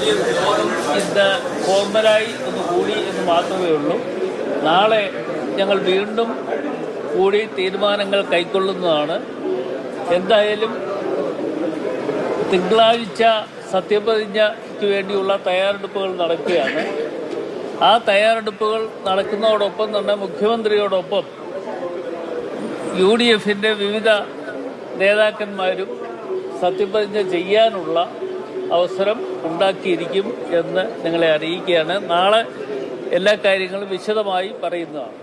ഇന്ന് ഫോർമലായി ഒന്ന് കൂടി എന്ന് മാത്രമേ ഉള്ളൂ. നാളെ ഞങ്ങൾ വീണ്ടും കൂടി തീരുമാനങ്ങൾ കൈക്കൊള്ളുന്നതാണ്. എന്തായാലും തിങ്കളാഴ്ച സത്യപ്രതിജ്ഞയ്ക്ക് വേണ്ടിയുള്ള തയ്യാറെടുപ്പുകൾ നടക്കുകയാണ്. ആ തയ്യാറെടുപ്പുകൾ നടക്കുന്നതോടൊപ്പം തന്നെ മുഖ്യമന്ത്രിയോടൊപ്പം UDFിൻ്റെ വിവിധ നേതാക്കന്മാരും സത്യപ്രതിജ്ഞ ചെയ്യാനുള്ള അവസരം ഉണ്ടാക്കിയിരിക്കും എന്ന് നിങ്ങളെ അറിയിക്കുകയാണ്. നാളെ എല്ലാ കാര്യങ്ങളും വിശദമായി പറയുന്നതാണ്.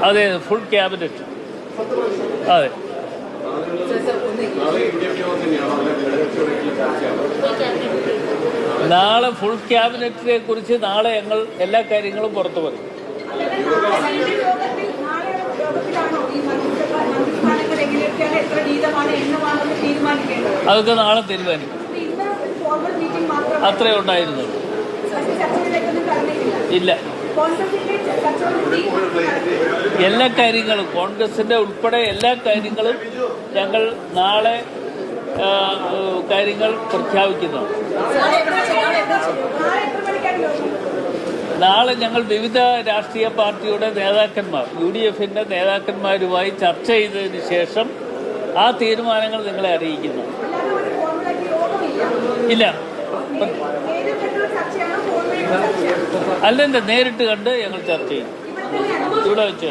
അതെ, ഫുൾ ക്യാബിനറ്റ്. അതെ, നാളെ ഫുൾ ക്യാബിനറ്റിനെ കുറിച്ച് നാളെ ഞങ്ങൾ എല്ലാ കാര്യങ്ങളും പുറത്തു പറയും. അതൊക്കെ നാളെ തീരുമാനിക്കും. അത്രേ ഉണ്ടായിരുന്നുള്ളൂ. ഇല്ല, എല്ലാ കാര്യങ്ങളും കോൺഗ്രസിന്റെ ഉൾപ്പെടെ എല്ലാ കാര്യങ്ങളും ഞങ്ങൾ നാളെ കാര്യങ്ങൾ പ്രഖ്യാപിക്കുന്നതാണ്. നാളെ ഞങ്ങൾ വിവിധ രാഷ്ട്രീയ പാർട്ടിയുടെ നേതാക്കന്മാർ, UDFിൻ്റെ നേതാക്കന്മാരുമായി ചർച്ച ചെയ്തതിന് ശേഷം ആ തീരുമാനങ്ങൾ നിങ്ങളെ അറിയിക്കുന്നു. ഇല്ല, അല്ലെന്താ, നേരിട്ട് കണ്ട് ഞങ്ങൾ ചർച്ച ചെയ്യും. ഇവിടെ വെച്ച്